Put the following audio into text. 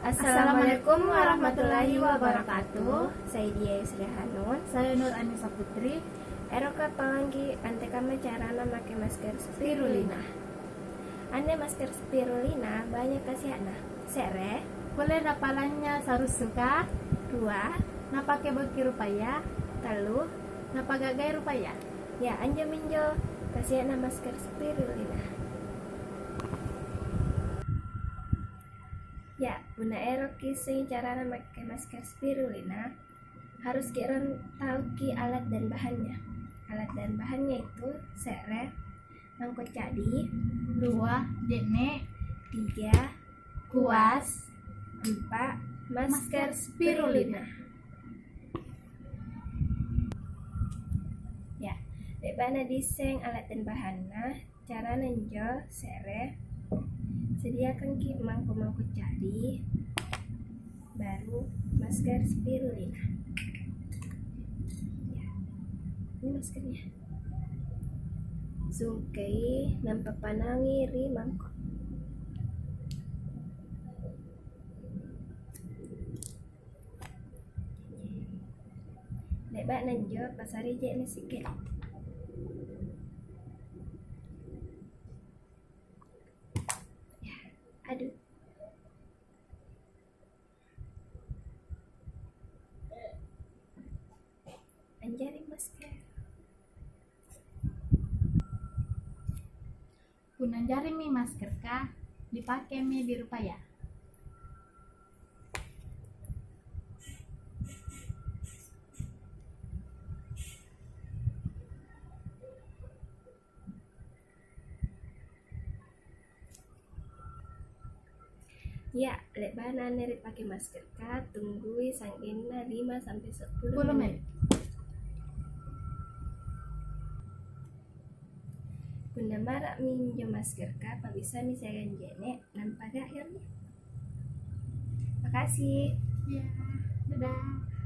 Assalamualaikum warahmatullahi wabarakatuh. Saya Dia Yusri Hanun. Saya Nur Anissa Putri. Eroka panggi ante kami carana make masker spirulina. Ane masker spirulina banyak kasiana. Sere, Boleh napalannya sarus suka, dua, napake beki rupaya, telu, napagagai rupaya. ya anja minjo kasiana masker spirulina. Ya, puna erok kisah carana make masker spirulina harus kira tahu ki alat dan bahannya. Alat dan bahannya itu sere, mangkok cadi, 2. Jene, 3, kuas, 4, masker spirulina. Ya, debana diseng alat dan bahannya, cara nenjo sere, sediakan ki mangkok cadi, baru masker spirulina. Ya, ini maskernya. Sungkei nampak panangi ri mangkok. Lebak nanjo pasari je sikit. Ya, aduh. Anjari masker. punanjari mi masker ka, dipakai mi di rupaya. Ya, lebana neri pakai masker ka, tunggui sanggena 5 sampai 10 10 menit. menit. Bunda marak minjo masker ka, bisa misalkan jene nampak akhirnya. Makasih. Ya, dadah.